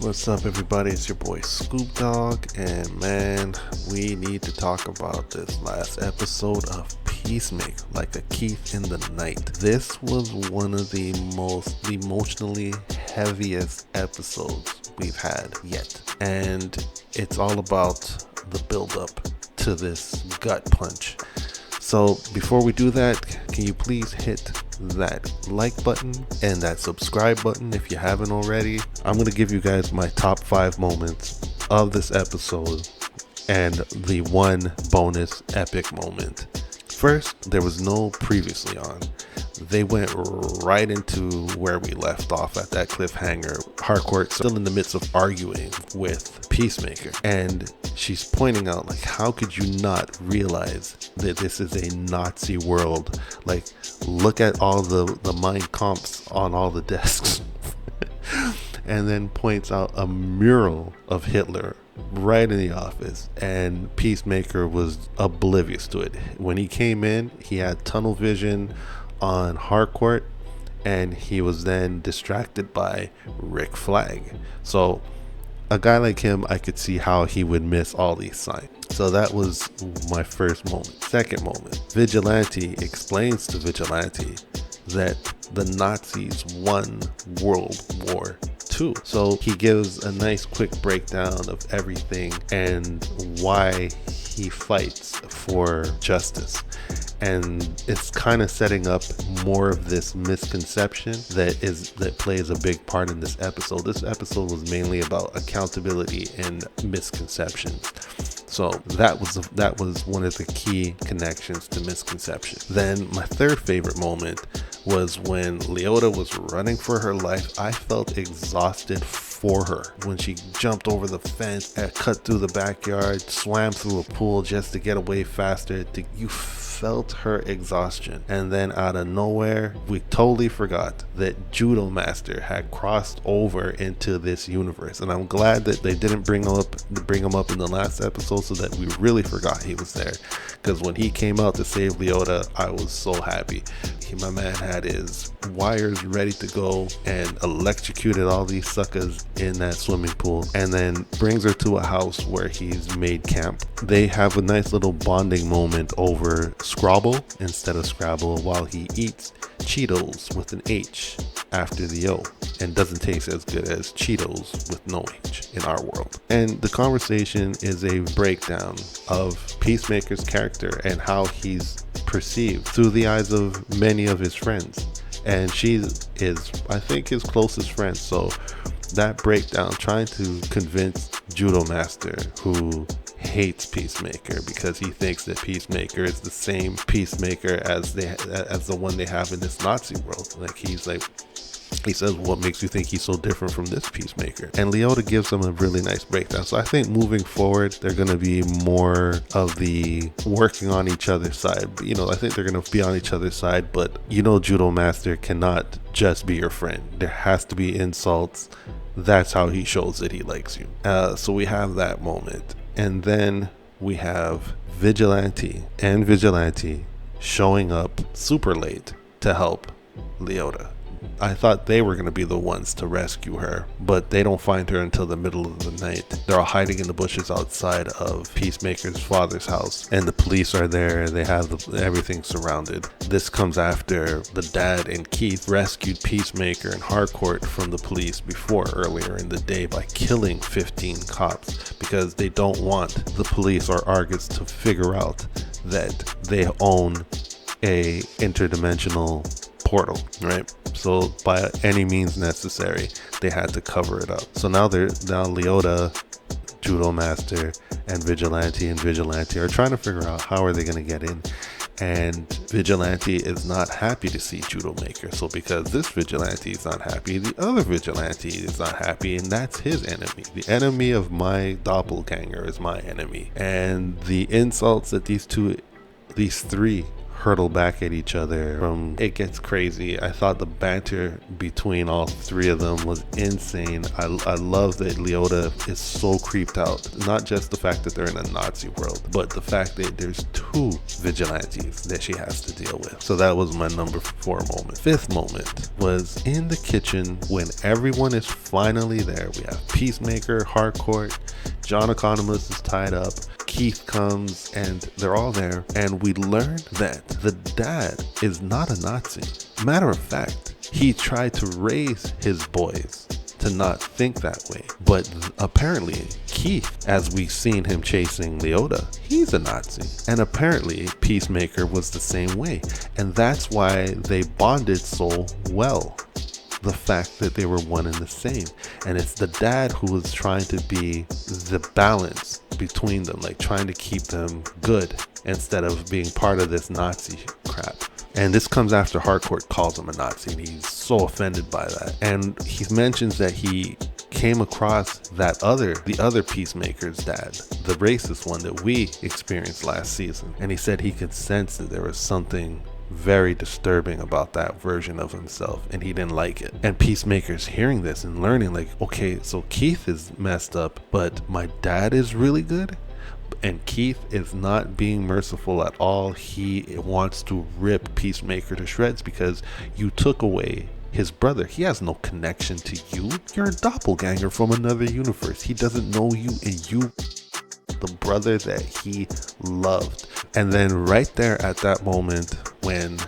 What's up, everybody? It's your boy Scoop Dog, and man, we need to talk about this last episode of Peacemaker, like a Keith in the night. This was one of the most emotionally heaviest episodes we've had yet, and it's all about the build-up to this gut punch. So before we do that, can you please hit that like button and that subscribe button if you haven't already? I'm going to give you guys my top 5 moments of this episode and the one bonus epic moment. First, there was no previously on. They went right into where we left off at that cliffhanger. Harcourt still in the midst of arguing with Peacemaker, and she's pointing out, like, how could you not realize that this is a Nazi world? Like, look at all the Mein Kampfs on all the desks. And then points out a mural of Hitler right in the office, and Peacemaker was oblivious to it. When he came in, he had tunnel vision on Harcourt, and he was then distracted by Rick Flag. So a guy like him, I could see how he would miss all these signs. So that was my first moment. Second moment, Vigilante explains to Vigilante that the Nazis won World War II. So he gives a nice quick breakdown of everything and why he fights for justice. And it's kind of setting up more of this misconception that plays a big part in this episode. This episode was mainly about accountability and misconceptions. So that was one of the key connections to misconception. Then my third favorite moment was when Leota was running for her life. I felt exhausted for her when she jumped over the fence and cut through the backyard, swam through a pool just to get away faster. You felt her exhaustion. And then out of nowhere, we totally forgot that Judo Master had crossed over into this universe. And I'm glad that they didn't bring him up in the last episode so that we really forgot he was there. Because when he came out to save Leota, I was so happy. My man had his wires ready to go and electrocuted all these suckers in that swimming pool, and then brings her to a house where he's made camp. They have a nice little bonding moment over Scrabble instead of Scrabble, while he eats Cheetos with an H after the O, and doesn't taste as good as Cheetos with no H in our world. And the conversation is a breakdown of Peacemaker's character and how he's perceived through the eyes of many of his friends, and she is, I think, his closest friend. So that breakdown, trying to convince Judo Master, who hates Peacemaker because he thinks that Peacemaker is the same Peacemaker as the one they have in this Nazi world. He says, what makes you think he's so different from this Peacemaker? And Leota gives him a really nice breakdown. So I think moving forward, they're going to be more of the working on each other's side. I think they're going to be on each other's side, but Judo Master cannot just be your friend. There has to be insults. That's how he shows that he likes you. So we have that moment. And then we have Vigilante showing up super late to help Leota. I thought they were going to be the ones to rescue her, but they don't find her until the middle of the night. They're all hiding in the bushes outside of Peacemaker's father's house, and the police are there. They have everything surrounded. This comes after the dad and Keith rescued Peacemaker and Harcourt from the police earlier in the day by killing 15 cops, because they don't want the police or Argus to figure out that they own a interdimensional portal, right? So by any means necessary, they had to cover it up. So now Leota, Judo Master, and Vigilante are trying to figure out how are they going to get in. And Vigilante is not happy to see Judo Maker. So because this Vigilante is not happy, the other Vigilante is not happy, and that's his enemy. The enemy of my doppelganger is my enemy. And the insults that these three hurtle back at each other. It gets crazy. I thought the banter between all three of them was insane. I love that Leota is so creeped out. Not just the fact that they're in a Nazi world, but the fact that there's two vigilantes that she has to deal with. So that was my number 4 moment. 5th moment was in the kitchen when everyone is finally there. We have Peacemaker, Harcourt, John Economist is tied up, Keith comes, and they're all there, and we learn that the dad is not a Nazi. Matter of fact, he tried to raise his boys to not think that way, but apparently Keith, as we've seen him chasing Leota, he's a Nazi, and apparently Peacemaker was the same way, and that's why they bonded so well. The fact that they were one and the same, and it's the dad who was trying to be the balance between them, like trying to keep them good instead of being part of this Nazi crap. And this comes after Harcourt calls him a Nazi, and he's so offended by that. And he mentions that he came across the other Peacemaker's dad, the racist one that we experienced last season, and he said he could sense that there was something very disturbing about that version of himself, and he didn't like it. And Peacemaker's hearing this and learning, like, okay, so Keith is messed up, but my dad is really good, and Keith is not being merciful at all. He wants to rip Peacemaker to shreds because you took away his brother. He has no connection to you. You're a doppelganger from another universe. He doesn't know you, and you the brother that he loved. And then right there at that moment when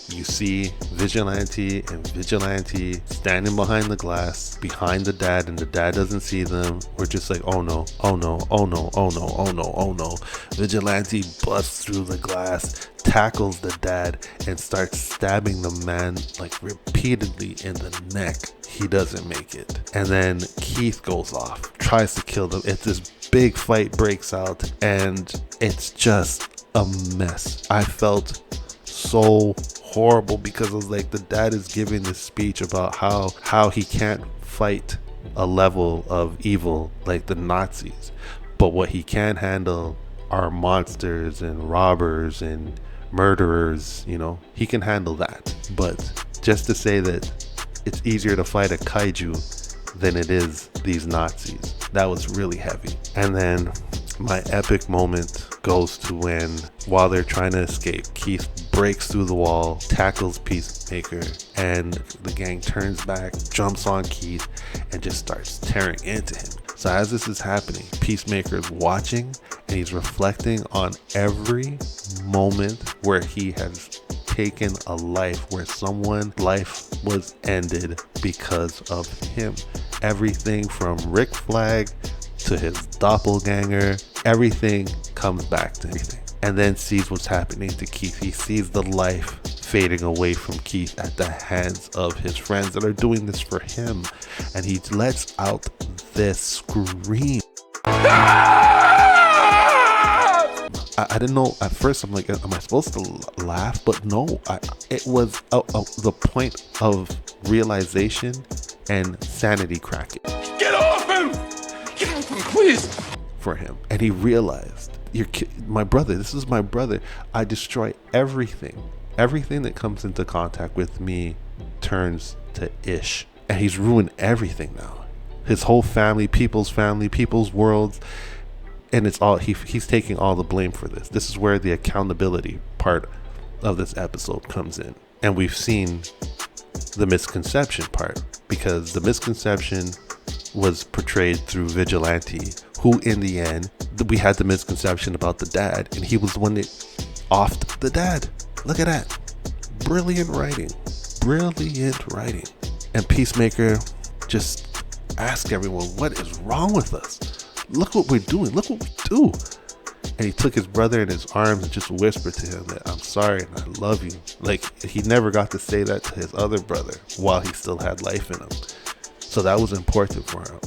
you see Vigilante and Vigilante standing behind the glass, behind the dad, and the dad doesn't see them, we're just like, oh no, oh no, oh no, oh no, oh no, oh no. Vigilante busts through the glass, tackles the dad, and starts stabbing the man like repeatedly in the neck. He doesn't make it. And then Keith goes off, tries to kill them. It's this big fight breaks out, and it's just a mess. I felt so horrible because it was like the dad is giving this speech about how he can't fight a level of evil like the Nazis, but what he can handle are monsters and robbers and murderers. You know, he can handle that. But just to say that it's easier to fight a kaiju than it is these Nazis, that was really heavy. And then my epic moment goes to when, while they're trying to escape, Keith breaks through the wall, tackles Peacemaker, and the gang turns back, jumps on Keith, and just starts tearing into him. So as this is happening, Peacemaker is watching, and he's reflecting on every moment where he has taken a life, where someone's life was ended because of him. Everything from Rick Flag to his doppelganger, everything comes back to everything. And then sees what's happening to Keith. He sees the life fading away from Keith at the hands of his friends that are doing this for him. And he lets out this scream. I didn't know at first. I'm like, am I supposed to laugh? But no, it was the point of realization and sanity cracking. Get off him! Get off him, please! For him. And he realized, my brother, this is my brother. I destroy everything. Everything that comes into contact with me turns to ish. And he's ruined everything now. His whole family, people's worlds. And it's all, he's taking all the blame for this. This is where the accountability part of this episode comes in. And we've seen the misconception part, because the misconception was portrayed through Vigilante, who in the end, we had the misconception about the dad, and he was the one that offed the dad. Look at that. Brilliant writing. And Peacemaker just asked everyone, what is wrong with us? Look what we're doing. Look what we do. And he took his brother in his arms and just whispered to him that, I'm sorry and I love you. Like, he never got to say that to his other brother while he still had life in him. So that was important for him.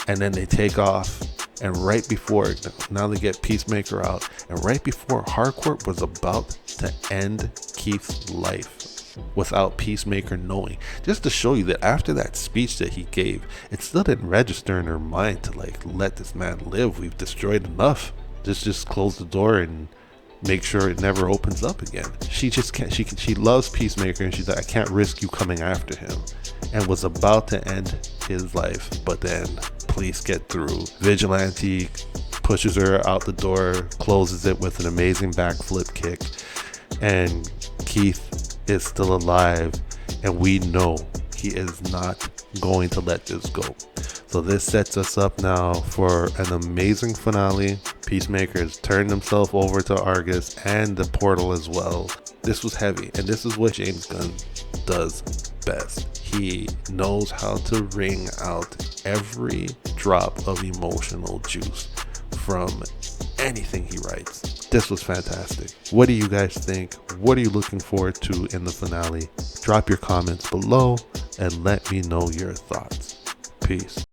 And then they take off, and right before, now they get Peacemaker out, and right before Harcourt was about to end Keith's life without Peacemaker knowing, just to show you that after that speech that he gave, it still didn't register in her mind to like let this man live. We've destroyed enough. Just close the door and make sure it never opens up again. She just can't. She loves Peacemaker, and she's like, I can't risk you coming after him, and was about to end his life, but then police get through. Vigilante pushes her out the door, closes it with an amazing backflip kick, and Keith is still alive, and we know he is not going to let this go. So this sets us up now for an amazing finale. Peacemaker has turned himself over to Argus and the portal as well. This was heavy, and this is what James Gunn does best. He knows how to wring out every drop of emotional juice from anything he writes. This was fantastic. What do you guys think? What are you looking forward to in the finale? Drop your comments below and let me know your thoughts. Peace.